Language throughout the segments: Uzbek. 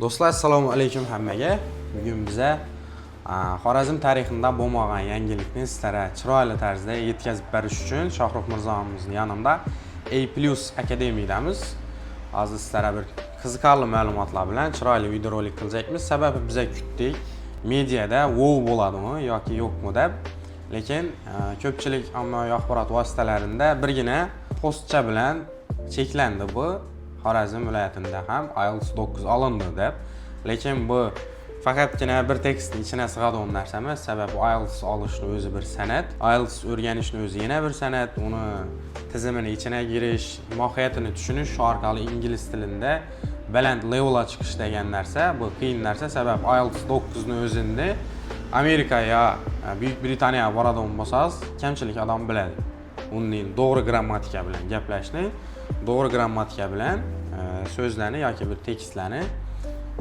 Do'stlar, assalomu alaykum hammaga. Bugun biza Xorazm tarixida bo'lmagan yangilikni sizlarga chiroyli tarzda yetkazib berish uchun Shohruh Mirzomizning yonida A+ Akademiyadamiz. Hozir sizlarga bir qiziqarli ma'lumotlar bilan chiroyli videorolik qilyapmiz. Sababi biza kutdik, mediada wow bo'ladimi yoki yo'qmi deb. Lekin ko'pchilik ommaviy axborot vositalarida birgina postcha bilan cheklandi bu. Xorazm viloyatida ham IELTS 9 olindi deb. Lekin bu faqatgina bir tekstning ichine sig'adigan narsa emas. Sababi IELTS olishni o'zi bir san'at. IELTS o'rganishni o'zi yana bir san'at. Uni tizimini ichine girish, mohiyatini tushunish orqali ingliz tilida baland levelga chiqish degan narsa, bu qiyin narsa. Sababi IELTS 9 ni o'zini Amerika ya Buyuk Britaniyaga boradigan bo'lsangiz, kamchilik odam biladi. Uning to'g'ri grammatika bilan gaplashishni, to'g'ri grammatika bilan so'zlarni yoki bir tekstlarni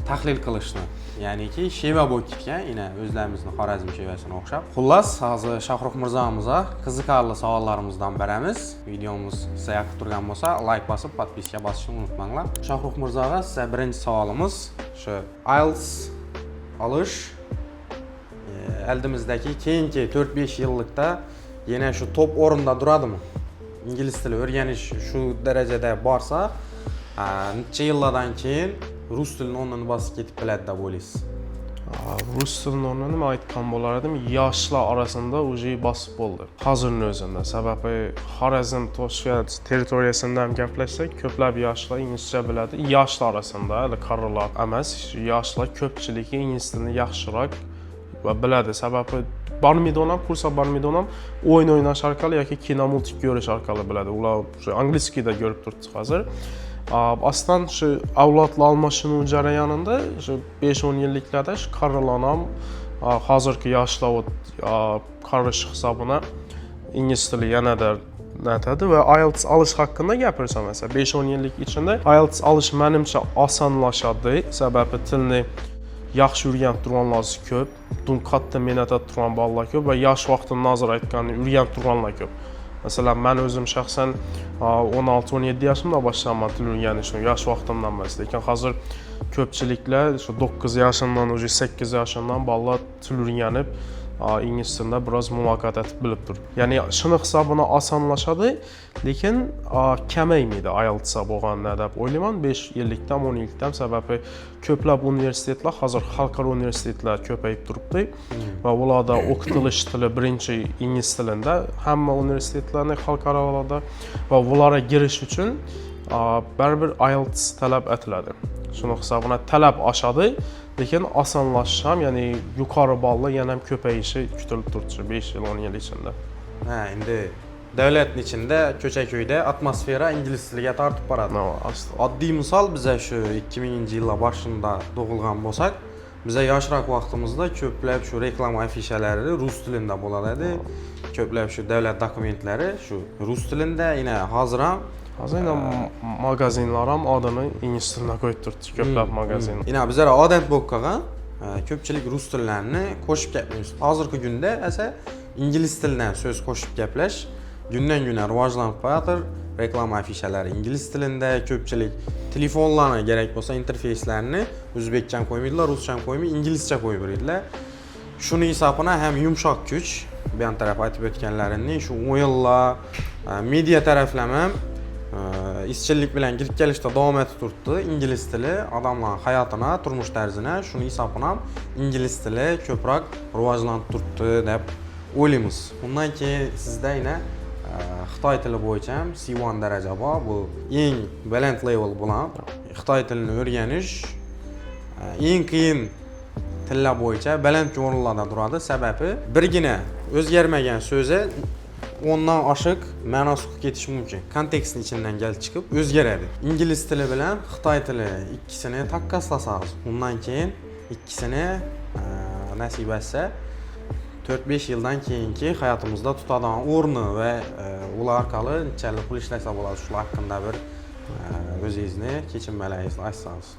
tahlil qilishni, ya'niki sheva bo'lib ketgan, yana o'zlarimizning Xorazm shevasini o'xshab. Xullas, hozir Shohruh Mirzomizga qiziqarli savollarimizdan beramiz. Videomiz sizga yoqib turgan bo'lsa, like bosib, podpiska bosishni unutmanglar. Shohruh Mirzoga sizga birinchi savolimiz shu IELTS olish oldimizdagi keyingi 4-5 yillikda yana shu top o'rinda turadimi? İngliz tili o'rganish shu darajada borsa, necha yillardan keyin rus tilini o'rnini bosib ketib biladi deb o'ylaysiz? Rus tilini o'rnini men aytgan bo'lar edim, yoshlar orasida уже bosib bo'ldi. Hozirning o'zida. Sababi Xorazm Toshkent territoriyasidan gaplashsak, ko'plab yoshlar inglizcha biladi. Yoshlar orasida, qarilar emas, yoshlar ko'pchiligi ingliz tilini yaxshiroq va biladi. Sababi barmidonam, kursa barmidonam o'yin o'ynash orqali yoki kino multik ko'rish orqali biladi. Ular shu inglizkida ko'rib turibdi hozir. Aslan shu avlodlar almashinuv jarayonida shu 5-10 yilliklarda shu qarilar ham hozirgi yoshlar qarish hisobına ingliz tili yanada natadi va IELTS olish haqida gapirsam, mesela 5-10 yillik ichida IELTS olish menimcha osonlashadi. Sababi tilni yaxshi o'rganib turganlar ko'p, buni katta mehnat turgan bolalar ko'p va yosh vaqtida hozir aytganini o'rganib turganlar ko'p. Masalan, men o'zim shaxsan 16-17 yoshimda boshladim til o'rganishni, yosh vaqtimdan emas. Lekin hozir ko'pchiliklar shu 9 yoshimdan, 8 yoshimdan bolalar til o'rganib, ingliz tilida biroz muloqot etib bilib turibdi. Ya'ni shuni hisobini osonlashadi, lekin kamaymaydi IELTS bo'lganda deb o'ylayman. 5 yillikdan 10 yillikdan, sababi ko'plab universitetlar hozir xalqaro universitetlar ko'payib turibdi va ularda o'qitilish tili birinchi ingliz tilida, hamma universitetlarning xalqarolarda va ularga girish uchun baribir IELTS talab etiladi. Shuni hisobına talab oshadi, lekin osonlashish ham, ya'ni yuqori ballar yana ham ko'payishi kutilib turibdi 5 yil 10 yil ichida. Endi davlatning ichida ko'cha-ko'yda atmosfera ingliz tiliga tortib boradi. Oddiy misol, biza shu 2000-yillar boshida tug'ilgan bo'lsak, biza yoshroq vaqtimizda ko'plab shu reklama afishalari rus tilida bo'ladi. Ko'plab shu davlat dokumentlari shu rus tilida, yana hozir ham magazinlar ham adını ingliz tilida qo'yib turibdi, ko'plab magazin. Yana bizlar odat bo'lib qolgan, ko'pchilik rus tillarini qo'shib gaplaymiz. Hozirgi kunda esa ingliz tilidan so'z qo'shib gaplash kundan-kun rivojlanib qo'yadir. Reklama afishalari ingliz tilida, ko'pchilik telefonlarga kerak bo'lsa interfeyslarni o'zbekcha qo'ymaydilar, ruscha qo'ymay, inglizcha qo'yib beradilar. Shuni hisobına ham yumshoq kuch, bu yon taraf aytib o'tganlarimning shu o'yinlar, media taraflama izchillik bilan kirib kelishda davom etib turibdi. Ingliz tili odamlar hayotini, turmush tarzini, shuni hisobına ingliz tili ko'proq rivojlanib turibdi deb o'ylaymiz. Undan keyin sizda yana Xitoy tili bo'yicha C1 daraja bor. Bu eng baland level bilan Xitoy tilini o'rganish eng qiyin tillar bo'yicha baland o'rinlarda turadi. Sababi birgina o'zgarmagan so'zi ondan oshiq ma'nosi ketish mumkin. Kontekstning ichidan kelib chiqib o'zgaradi. Ingliz tili bilan Xitoy tili ikkisini takkaslasangiz, undan keyin ikkisini nasib etsa 4-5 yildan keyingi hayotimizda tutadigan o'rni va ular orqali nechalar pul ishlasa bo'ladi, shular haqida bir o'zingizni kechirmalaringizni aytsangiz.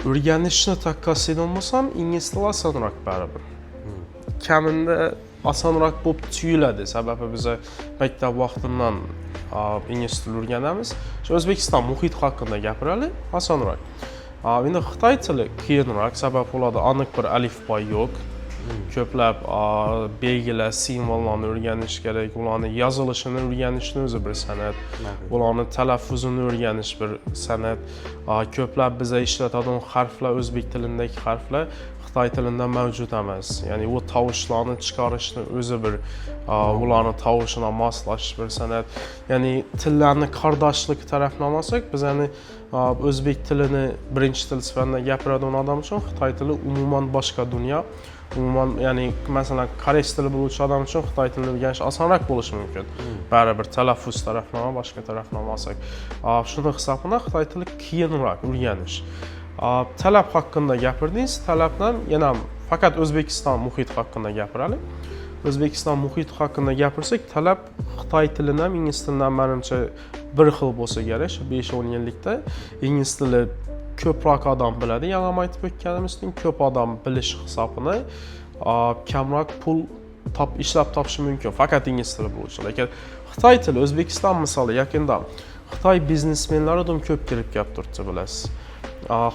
O'rganishni taqqoslaydigan bo'lsam, ingliz tili osonroq baribir. Kamida osonroq bo'lib tuyuladi. Sababi biz maktab vaqtidan ingliz tili o'rganamiz. O'zbekiston muhit haqida gapiraylik, osonroq. Endi Xitoy tili qiyinroq, sabab ularda aniq bir alifbo yo'q. Ko'plab belgilar, simvollarni o'rganish kerak, ularni yozilishini o'rganishni o'zi bir san'at, ularni talaffuzini o'rganish bir san'at. Ko'plab biza ishlatadigan harflar, o'zbek tilidagi harflar Xitoy tilida mavjud emas. Ya'ni u tovushlarni chiqarishni o'zi bir ularni tovushini moslashish bir san'at. Ya'ni tillarni qardoshlik tarafini olmasak, biz ya'ni o'zbek tilini birinchi til sifatida gapiradigan odam uchun Xitoy tili umuman boshqa dunyo. Umuman, ya'ni masalan koreys tili biluvchi odam uchun Xitoy tilini o'rganish osonroq bo'lishi mumkin. Baribir talaffuz taraflama, boshqa taraflama olsak. Shuni hisobidan Xitoy tili qiyinroq o'rganish. Talab haqida gapirdingiz. Talabdan yana faqat O'zbekiston muhiti haqida gapiraylik. O'zbekiston muhiti haqida gapirsak, talab Xitoy tilidan ham ingliz tilidan menimcha bir xil bo'lsa kerak. 5-10 yillikda ingliz tili ko'proq odam biladi. Yana aytib o'tganimizdek, ko'p odam bilish hisobini kamroq pul ishlab topishi mumkin. Faqat ingliz tili bo'lsa, lekin Xitoy tili, O'zbekiston misoli yaqinda Xitoy biznesmenlari ham ko'p kirib kelib turibdi, bilasiz.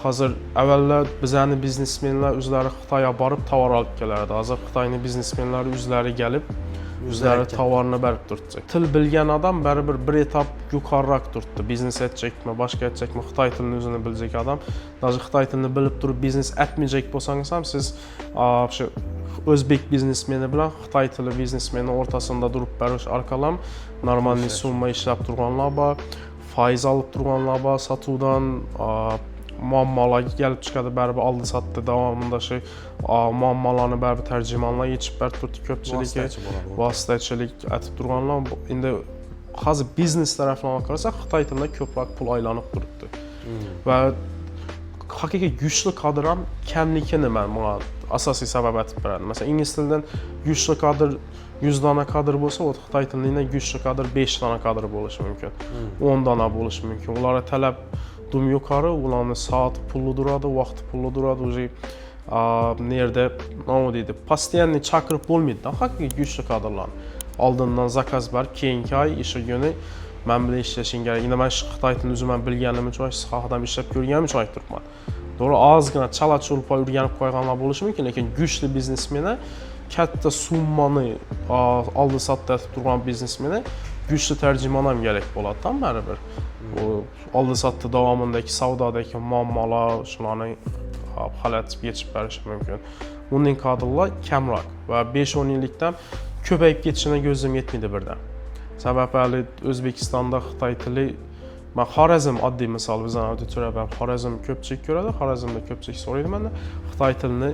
Hozir avvallar bizani biznesmenlar o'zlari Xitoyga borib tovar olib kelardi. Hozir Xitoyning biznesmenlari o'zlari kelib, o'zlari tovarni berib turibdi. Til bilgan odam baribir bir etap yuqoriroq turibdi. Biznes etchakmi, boshqa etchakmi, Xitoy tilini o'zini bilajak odam, hozir Xitoy tilini bilib turib biznes etmayajak bo'lsangiz ham siz shu o'zbek biznesmeni bilan Xitoy tili biznesmeni o'rtasida turib berish orqali normal summa ishlab turganlar bor, foiz olib turganlar bor, sotuvdan muammolarga kelib chiqadi, baribir oldi sotdi davomida shu muammolarni baribir tarjimonlar yechib berib turibdi ko'pchiligi, vositachilik aytib turganlar. Endi hozir biznes tarafdan qarasak, Xitoy tilida ko'proq pul aylanib turibdi. Va haqiqiy kuchli kadr ham kamligini men bunga asosiy sabab aytib beraman. Masalan, ingliz tilidan kuchli kadr 100 dona kadr bo'lsa, o Xitoy tilidan kuchli kadr 5 dona kadr bo'lishi mumkin. 10 dona bo'lishi mumkin. Ularga talab dum yuqori, ularni soat pulli turadi, vaqt pulli turadi, o'zi nerda nima deydi, постоянный chaqirib bo'lmaydi. Haqiqiy kuchli kadrlar. Oldindan zakaz ber, keyingi oy ish kuni men bilan ishlashing kerak. Endi men Xitoy tilini o'zim bilganim uchun, sohadan ishlab ko'rganim uchun aytib turibman. To'g'ri, ozgina chala-chulpa o'rganib qo'yganlar bo'lishi mumkin, lekin kuchli biznesmeni, katta summani oldi sotdi aytib turgan biznesmeni kuchli tarjimon ham kerak bo'ladi-da baribir. Oldi sotdi davomidagi savdodagi muammolar, shularni halatib yechib berishi mumkin. Uning kadrlar kamroq va 5-10 yillikdan ko'payib ketishini ko'zim yetmaydi birdan. Sababi O'zbekistonda Xitoy tili, men Xorazm oddiy misol, bizning auditoriya Xorazm ko'pchilik ko'radi, Xorazmda ko'pchilik so'raydi mendan Xitoy tilini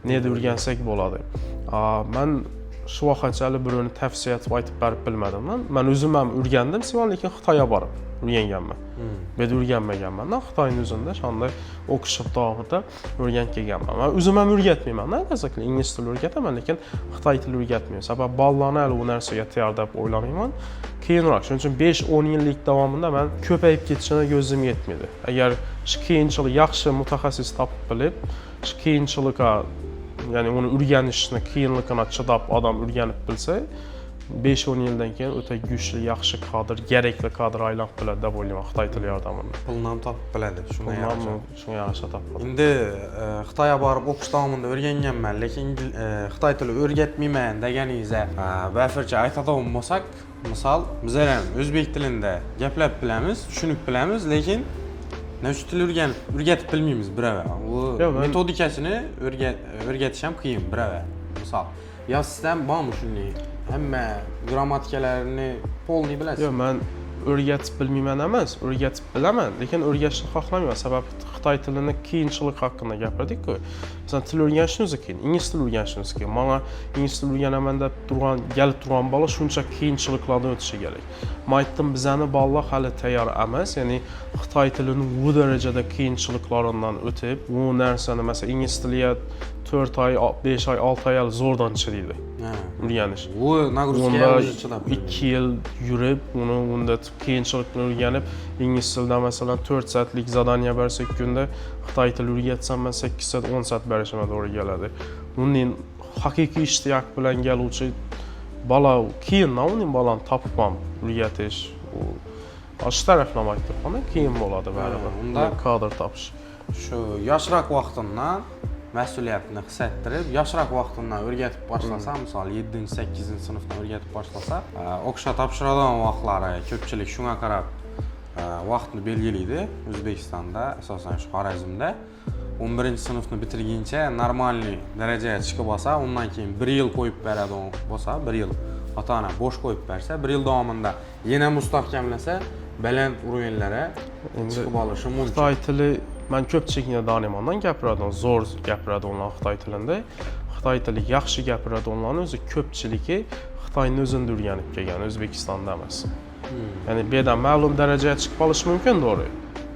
nega o'rgansak bo'ladi. Men shu vaqtchalik birovni tavsiya etib aytib berib bilmadim. Men o'zim ham o'rgandim, lekin Xitoyga borib o'rganganman. Men o'rganmaganman. Xitoyning o'zida shunday o'qish davomida o'rganib kelganman. Men o'zim ham o'rgatmayman. Qazaqlar ingliz tili o'rgataman, lekin Xitoy tili o'rgatmayman. Sababi bolalarni hali u narsaga tayyor deb o'ylamayman. Keyinroq, shuning uchun 5-10 yillik davomida men ko'payib ketishini ko'zim yetmaydi. Agar shu keyinchalik yaxshi mutaxassis topib bilib, shu keyinchilikka, ya'ni uni o'rganishni qiyinligini chidab odam o'rganib bilsa, 5-10 yildan keyin o'ta kuchli, yaxshi kadr, kerakli kadr aylanib biladi deb o'ylayman Xitoy tili yordamida. Pulni ham topib biladi, shunday yaxshi. Shunga yaxshi topib. Endi Xitoyga borib o'qish davomida o'rganganman, lekin Xitoy tili o'rgatmayman deganingizda, ba'zircha aytadigan bo'lsak, misol, bizlar ham o'zbek tilida gaplab bilamiz, tushunib bilamiz, lekin shu tilni o'rgatib bilmaymiz birava. U metodikasini o'rgatish ham qiyin birava. Misol, yo sizdan bormi shunday? Hamma grammatikalarini polniy bilasiz. Yo'q, men o'rgatib bilmayman emas, o'rgatib bilaman, lekin o'rganishni xohlamayman. Sababi Xitoy tilini qiyinchilik haqida gapirdik-ku. Masalan, til o'rganishni o'zi qiyin, ingliz tili o'rganishni o'zi qiyin. Menga ingliz tili o'rganaman deb kelib turgan bola shuncha qiyinchiliklardan o'tishi kerak. Men aytdim, bizani bolalar hali tayyor emas, ya'ni Xitoy tilini bu darajada qiyinchiliklaridan o'tib, bu narsani masalan ingliz tiliga 4 oy, 5 oy, 6 oy zo'rdan chidaydi. O'rganish. Bu nagruskaga o'zi chidab 2 yil yurib, unda qiyinchilikni o'rganib, ingliz tilida masalan 4 soatlik zadaniya bersak kunda, Xitoy tili o'rgatsam men 8 soat, 10 soat berishim to'g'ri keladi. Uning haqiqiy ishtiyoq bilan keluvchi bola keyin uning bolani topib ham o'rgatish, shu taraflama aytib, qiyin bo'ladi baribir. Unda kadr topish. shu yoshroq vaqtimdan mas'uliyatni his ettirib, yoshroq vaqtimdan o'rgatib boshlasa, misol 7-8 sinfdan o'rgatib boshlasa, o'qishga topshiradigan vaqtlari ko'pchilik shunga qarab vaqtni belgilaydi. O'zbekistonda, asosan shu Xorazmda 11-sinfni bitirguncha normalniy darajaga chiqib olsa, undan keyin 1 yil qo'yib beradigan bo'lsa, 1 yil ota-ona bo'sh qo'yib bersa, 1 yil davomida yana mustahkamlasa, baland urovnlara chiqib olishi mumkin. Xitoy tili men ko'pchilikni donimondan gapiradigan, zo'r gapiradiganlar Xitoy tilida. Xitoy tili yaxshi gapiradiganlarning o'zi ko'pchiligi Xitoyni o'zida o'rganib kelgan, O'zbekistonda emas. Ya'ni bu yerdan ma'lum darajaga chiqib olish mumkin, to'g'ri.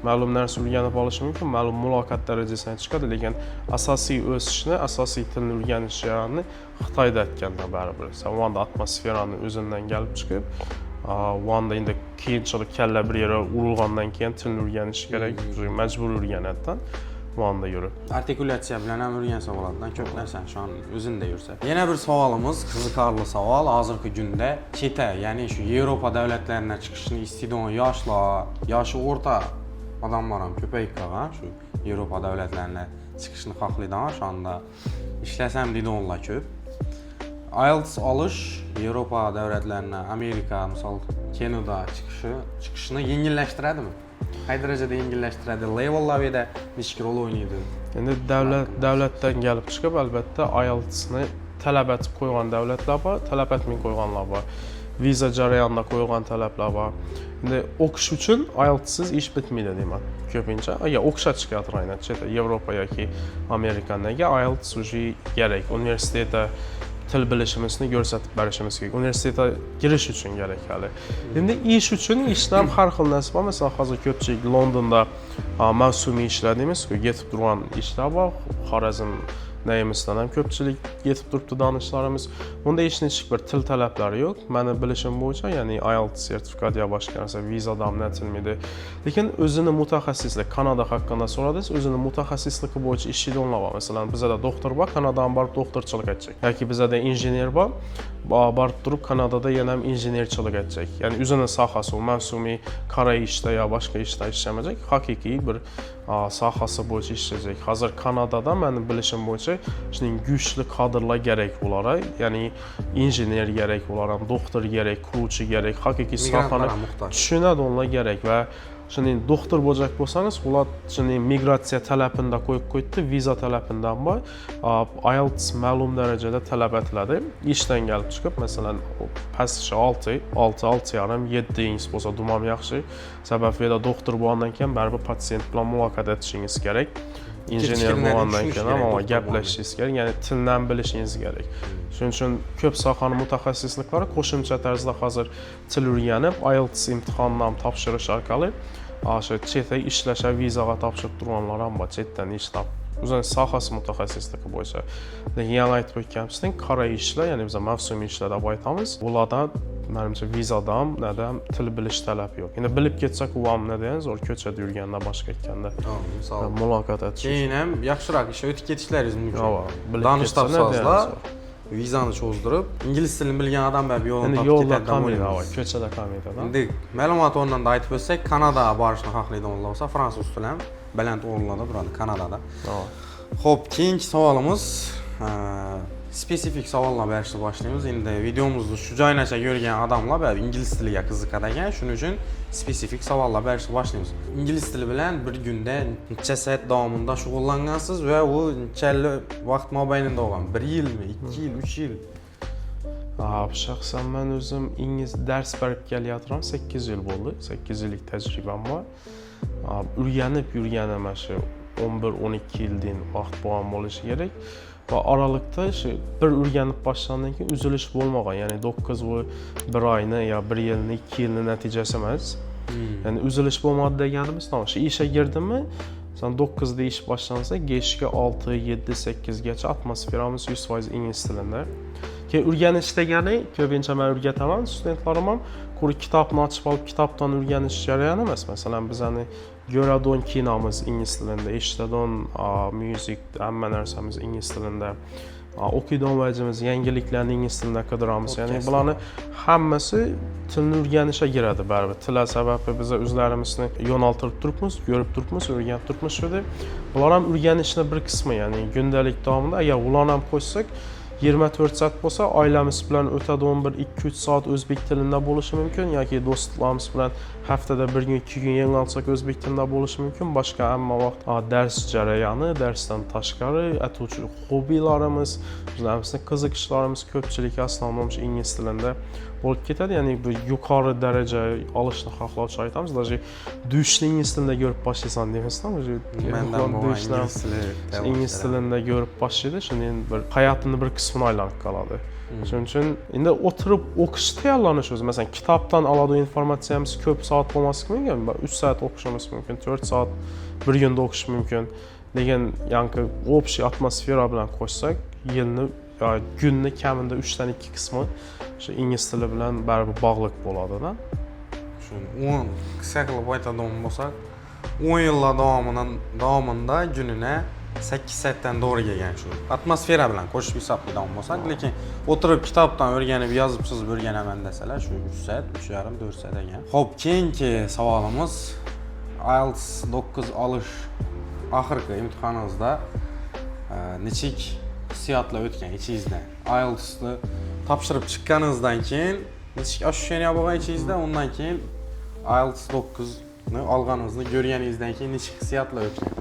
Ma'lum narsa o'rganib olish mumkin, ma'lum muloqot darajasiga chiqadi, lekin asosiy o'sishni, asosiy tilni o'rganish jarayoni Xitoyda etganda baribir. Savanda atmosferani o'zidan kelib chiqib, vanda endi keyinchalik kalla bir yere urilgandan keyin tilni o'rganish kerak, majbur o'rganadidan vanda yurib. Artikulatsiya bilan ham o'rgansa bo'ladidan ko'p narsani shu o'zinda yursa. Yana bir savolimiz, qiziqarli savol. Hozirgi kunda cheta, ya'ni shu Yevropa davlatlaridan chiqishni istaydigan yoshlar, yoshi o'rta odamlar ham ko'payib qolgan. Shu Yevropa davlatlaridan chiqishni xohlaydigan, shu anda ishlasam deydiganlar ko'p. IELTS olish Yevropa davlatlaridan, Amerika, misol Kanada chiqishni yengillashtiradimi? Qay darajada yengillashtiradi? Levellarda nechta rol o'ynaydi? Endi davlatdan kelib chiqib, albatta IELTSni talab etib qo'ygan davlatlar bor, talab etmay qo'yganlar bor. Viza jarayonida qo'ygan talablar bor. Endi o'qish uchun IELTSsiz ish bitmaydi deyman. Ko'pincha agar o'qishga chiqayotgan chetda Yevropa yoki Amerikadagi IELTS уже kerak. Universitetda til bilishimizni ko'rsatib berishimiz kerak. Universitetga kirish uchun kerak hali. Endi ish uchun ishdan har xil narsa bor. Masalan, hozir ko'pchilik Londonda mavsumiy ishlar deymiz-ku, yetib turgan ishlar bor. Xorazm Neymisdan ham ko'pchilik yetib turibdi donishlarimiz. Bunda hech bir til talablari yo'q. Meni bilishim bo'yicha, ya'ni IELTS sertifikat yo boshqa narsa vizadan netilmaydi. Lekin o'zini mutaxassislik, Kanada haqida so'radingiz, o'zini mutaxassisligi bo'yicha ishlaydiganlar bor. Masalan, bizda doktor bor, Kanadadan borib doktorchilik etacak. Yoki bizda injener bor, borib turib Kanadada yana ham injenerchilik etacak. Ya'ni o'zini sohasi, mavsumiy qora ishda yo boshqa ishda ishlamayacak, haqiqiy bir sohasi bo'yicha ishlayacak. Hozir Kanadada meni bilishim bo'yicha shuning kuchli kadrlar kerak ulara, ya'ni injener kerak, ularga doktor kerak, quruvchi kerak, haqiqiy sohani tushunadiganlar kerak va shuning doktor bo'lajak bo'lsangiz, ular shuning migratsiya talabini qo'yib qo'ydi, viza talabidan bor, IELTS ma'lum darajada talab etiladi. Ishdan kelib chiqib, masalan, pastcha 6,5, 7 ingiz bo'lsa dumam yaxshi. Sababi yerda doktor bo'lgandan keyin baribir pasiyent bilan muloqot etishingiz kerak. Injener bo'lgandan keyin ham gaplashishingiz kerak, ya'ni tildan bilishingiz kerak. Shuning uchun ko'p sohaning mutaxassisliklari qo'shimcha tarzda hozir til o'rganib, IELTS imtihonidan topshirish orqali o'sha chetda ishlashga vizaga topshirib turganlar ham bor, chetdan ishlab. O'zining sohasi mutaxassisligi bo'yicha. Lekin yana aytib o'tganimdek, qora ishlar, ya'ni biz mavsumiy ishlar deb aytamiz. Ularda menimcha vizadan, nadam til bilish talabi yo'q. Endi bilib ketsak, u ham nadan zo'r ko'chada yurganda, boshqa aytganda, misol muloqot etish. Keyin ham yaxshiroq ishga o'tib ketishlaringiz mumkin. Danish topsangizlar, vizani cho'zdirib, ingliz tilini bilgan odamlar bu yo'ldan topib ketadi. Ko'chada qolmaydi. Endi ma'lumot o'rnida aytib o'tsak, Kanadaga borishni xohlaydiganlar bo'lsa, fransuz tili ham baland o'rinlarda turadi Kanadada. Xo'p, keyingi savolimiz spesifik savollar berishni boshlaymiz. Endi videomizni shu joynacha ko'rgan odamlar va ingliz tiliga qiziqadigan, shuning uchun spesifik savollar berishni boshlaymiz. Ingliz tili bilan bir kunda necha soat davomida shug'ullangansiz va u nechali vaqt mobaynida bo'lgan? 1 yilmi, 2 yil, 3 yil? Shaxsan men o'zim ingliz dars berib kelyapman, 8 yil bo'ldi. 8 yillik tajribam bor. O'rganib yurganim mana shu 11-12 yildan vaqt bo'lgan bo'lishi kerak. Va oralikda shu bir o'rganib boshlagandan keyin uzilish bo'lmagan, ya'ni 9 va 1 oyni yo 1 yilni, 2 yilni natijasi emas. Ya'ni uzilish bo'lmadi deganimiz, shu ishga girdimmi, sen 9 da ish boshlansa, kechga 6, 7, 8 gacha atmosferamiz 100% ingliz tilida. Keyin o'rganish degani, ko'pincha men o'rgataman, studentlarim ham kitobni ochib olib, kitobdan o'rganish jarayoni emas. Masalan, bizani ko'radigan kinomiz ingliz tilida, eshitadigan music, hamma narsamiz ingliz tilida. o'qiydi olmaymiz, yangiliklarni ingliz tilida qidiramiz. Ya'ni Podcast bularni hammasi tilni o'rganishga kiradi baribir. Til sababi biz o'zlarimizni yo'naltirib turibmiz, ko'rib turibmiz, o'rganib turibmiz shu deb. Bular ham o'rganishning bir qismi, ya'ni kundalik davomida agar ularni ham qo'shsak 24 soat bo'lsa, oilamiz bilan o'tadigan bir 2-3 soat o'zbek tilida bo'lishi mumkin yoki do'stlarimiz bilan haftada bir kun, 2 kun yengil olsak o'zbek tilida bo'lishi mumkin. Boshqa hamma vaqt dars jarayoni, darsdan tashqari atuvchi hobbilarimiz, o'zlarimizning qiziqishlarimiz ko'pchilik aslida ingliz tilida bo'lib ketadi. Ya'ni bu yuqori daraja olishni xohlovchi aytamiz. Даже dushni ingliz tilida ko'rib boshlaysan demasdan, ingliz tilida ko'rib boshlaydi. Shuning bir hayotining bir qismini aylanib qoladi. Shuning uchun endi o'tirib o'qish tayyorlanish o'zi, masalan, kitobdan oladigan informatsiyamiz ko'p soat bo'lmasligi mumkin. 3 soat o'qishimiz mumkin, 4 soat bir kunda o'qish mumkin. Lekin yangi общий atmosfera bilan qo'shsak, yilni kunni kamida 3 dan 2 qismi shu ingliz tili bilan baribir bog'liq bo'ladi-da. Shu 10 qisqa qilib aytadigan bo'lsak, 10 yillar davomida kunini 8 soatdan to'g'ri kelgan shu atmosfera bilan qo'shib hisoblaydigan bo'lsak, lekin o'tirib kitobdan o'rganib, yozib chizib o'rganaman desalar, shu 3 soat, 3,5, 4 soat ekan. Xo'p, keyingi savolimiz IELTS 9 olish oxirgi imtihoningizda nechik hissiyotlar o'tgan ichingizda? IELTS'ni topshirib chiqqaningizdan keyin nechik ощущение bo'lgan ichingizda, undan keyin IELTS 9ni olganingizni ko'rganingizdan keyin nechik hissiyotlar o'tgan?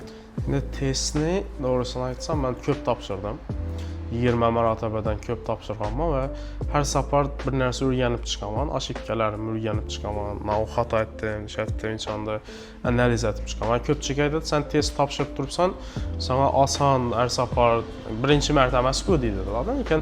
Endi testni doğrusunu aytsam, men ko'p topshirdim. 20 marotabadan ko'p topshirganman va har safar bir narsa o'rganib chiqaman, ошибкalarimni o'rganib chiqaman. Men u xato etdim, o'shanda analiz etib chiqaman. Ko'pchilik aytadi, sen test topshirib turibsan, sana oson har safar birinchi marta emas-ku deydilar. Lekin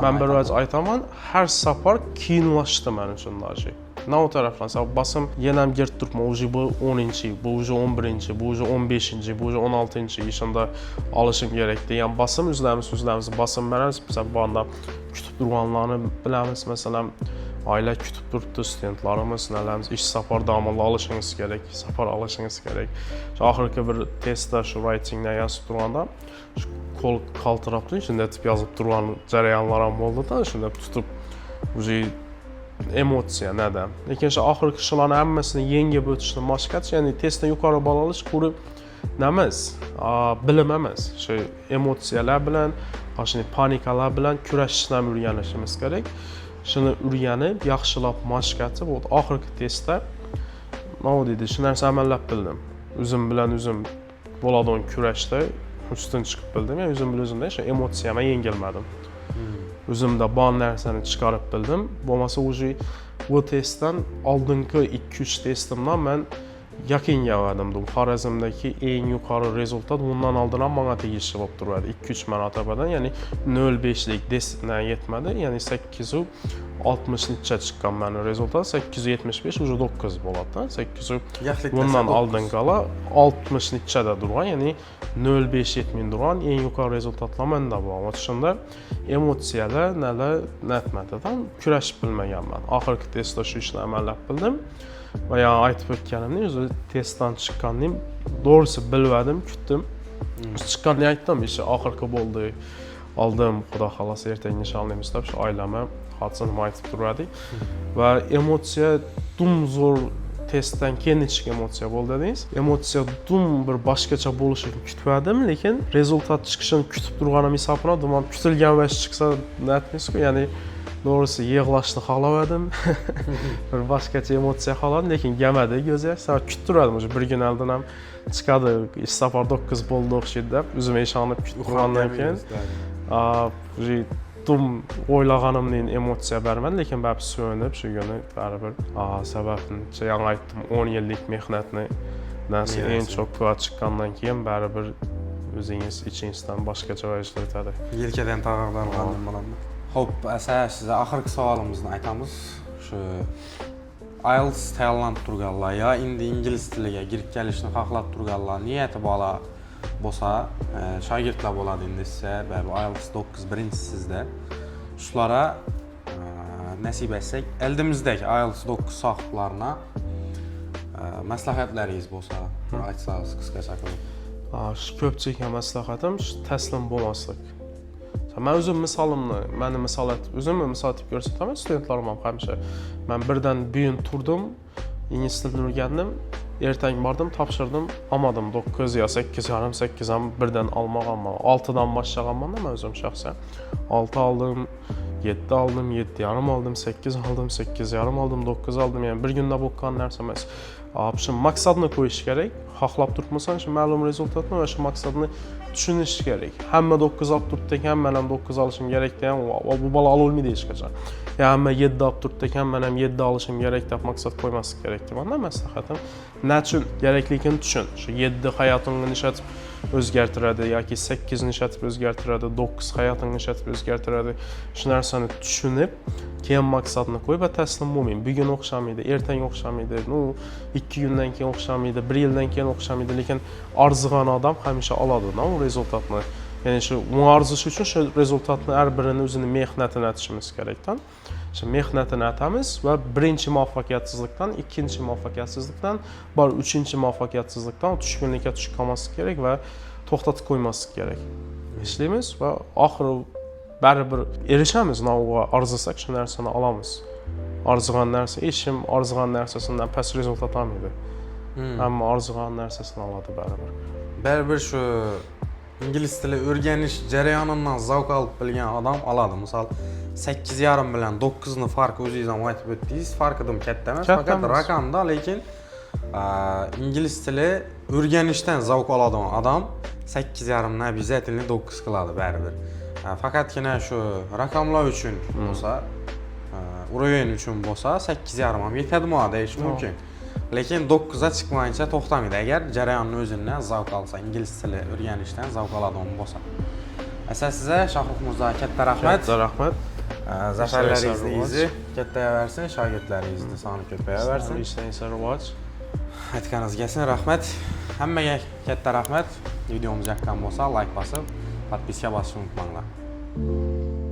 men bir vaqt aytaman, har safar qiyinlashdi men uchun dashi. Na o tarafdan, basım yenəm girib durma, bu 10-ci, bu 11-ci, bu 15-ci, bu 16-ci yaşında alışım gerekli. Yəni basım üzlərimiz basım mənəmiz, məsələn, bu anda kütüb durğanlarını biləmiz, məsələn, ailə kütüb durdu, studentlarımız, nələrimiz, iş safar davamlı alışınız gerek, safar alışınız gerek. Axırki bir testdə, şu writing-lə yazıb durğanda, kol qaltırabdı, içində yazıb durğan cərəyanlarım oldu da, içində tutub, emosiya nədir? Lekin şu axırki işlərin hammasını yengib o'tishni mashqat, ya'ni testdan yuqori ball olish qurib emas, bilim emas. Shu emotsiyalar bilan, shuni panikalar bilan kurashishni o'rganishimiz kerak. Shuni o'rganib, yaxshilab mashqatib, oxirgi testda nima deydi, shu narsa amallab bildim. O'zim bilan o'zim bo'ladigan kurashda ustun chiqib bildim. Yani o'zim bilan o'zimda shu emotsiyamni yengilmadim. O'zimda bor narsani chiqarib bildim. Bo'lmasa o'zi bu testdan oldingi 2-3 testimdan men yaqin keldim. Xorazmdagi eng yuqori rezultat bundan oldin ham menga tegishli bo'lib turadi. 2-3 marotabadan, ya'ni 0.5lik testdan yetmadi. Ya'ni 860 necha chiqqan meni rezultat, 875 уже 9 bo'ladi. 800 bundan oldin qala 60 nechada turgan, ya'ni 0.5 yetmay turgan eng yuqori rezultatlar menda bor. Shunda emotsiyalar nalar netmadidan kurashib bilmaganman. Oxirgi testda shu ishni amallab bildim. Va ya aytib o'tganimni o'zi testdan chiqqandim, to'g'risi bilmadim, kutdim. Chiqqanni aytdim, ish oxirgi bo'ldi. Oldim, xudo xolasa ertaga nishonlaymiz deb shu oilama xotinim aytib turadi. Va emotsiya zo'r testdan keyin nechik emotsiya bo'ldi dedingiz. Emotsiya bir boshqacha bo'lishini kutmadim, lekin rezultat chiqishini kutib turganim hisoblanadi. Men kutilgan va chiqsa aytmaysiz-ku, ya'ni doğrusu yig'lashni xohlamadim. Bir boshqacha emotsiya xohladim, lekin kelmadi go'zal. Sal kutib turardim, o'sha bir kun oldin ham chiqadi, ish safar 9 bo'ldi o'xshaydi deb, o'zimga ishonib kutib turgandan keyin o'ylaganimdan emotsiya bermadi, lekin baribir so'nib shu kuni baribir sababini yana aytdim, 10 yillik mehnatni nasi eng çok chiqqandan keyin baribir o'zingiz ichingizdan boshqacha vajlar o'tadi. Yelkadan tog'dan qoldim bo'ladi. Xo'p, asa sizga oxirgi savolimizni aytamiz. Shu IELTS tayyorlanib turganlar yo endi ingliz tiliga kirib kelishni xohlab turganlar, niyati bola bo'lsa, shogirdlar bo'ladi endi sizga, baribir IELTS 9 birinchi sizda. Shulara nasib etsak, eldimizdagi IELTS 9 sohiblarına maslahatlaringiz bo'lsa, aytsangiz qisqacha qilib. Shu ko'pchilikga maslahatim shu taslim bo'lmaslik. Mən özüm misalımni, məni özümü misal etib göstərəm studentlərimə həmişə. Mən birdən bu gün turdum, ingilis dilini öyrəndim, ertəng bardım, tapşırdım, almadım 9 ya 8 yarım, 8-am birdən almaq amma 6-dan başlağanman da mən özüm şəxsən 6 aldım, 7 aldım, 7 yarım aldım, 8 aldım, 8 yarım aldım, 9 aldım. Yəni bir gündə bu qan nərsə məs. Şimdi maksadını qoyuş gərək. Haqlab durmusan ki, məlum rezultatını və şu maksadını düşünüş gərək. Həmmə 9 alıb durtdək, həm mənəm 9 alışım gərək deyən, bu bala alılmıydı heç qaçar. Ya həmmə 7 alıb durtdək, həm mənəm 7 alışım gərək deyib maksad qoyması gərək deyib. Onda məsləhətim, nə üçün gərəklikini düşün. Şu 7 həyatını nişətib özgərtirədi, ya ki 8 nişətib özgərtirədi, 9 həyatını nişətib özgərtirədi. Şu nərsəni düşünüb, keyin maksadını qoyub və təslim olmayın. Bir gün oxşam idi, ertəng oxşam idi, 2 gündən keyin oxşam idi, 1 ildən keyin oxşam idi. Lakin arzıqan adam həmişə aladı o rezultatını. Yəni şu arzusu üçün şu rezultatını hər birinin özünün mehnətinə etişimiz gərəkdən. Şimdi mehnətin ətəmiz və birinci muvaffaqiyyətsizlikdən, ikinci muvaffaqiyyətsizlikdən, üçüncü muvaffaqiyyətsizlikdən düşkünlükə düşülməsi gərək və toxtatı qoyması gərək. İşləyimiz və axırı bərabər erişəmiz o arzusaq ki, nərsəni alamız. Arzıqan nərsə, işim arzıqan nərsəsindən pəs rezultat almıydı. Amma arzıqan nərsəsini aladı bərabər. Bərabər şu İngilis dili öyrəniş cərəyanından zavq alıb bilən adam aladı. Misal 8,5 bilən 9-nu farkı özünüzdən aytıb ötdünüz. Farkıdım katta emas, faqat rəqamda, lakin İngilis dili öyrənişdən zavq aladan adam 8,5-nə bizə dilini 9 qıladı bərabər. Faqatgina şu rəqamlar üçün olsa, öyrən üçün olsa 8,5 yetədi mənə deyiş mümkün. Lakin 9-a çıxmayınca toxtamaydı. Əgər cərəyanın özündən zavq alsa, İngilis dili öyrənişdən zavq aladan olsa. Əsas sizə Şahrux Murza katta rəhmət. Katta rəhmət. Zəfərlərinizi kattaya versin, şagirdlərinizi sağlıq köpəyə versin. İşləyinsə rəvac. Etiqanız gəlsin, rəhmət. Həmməyə katta rəhmət. Videomuz yaxqan olsa like basıb, podpiska basıb unutmayın.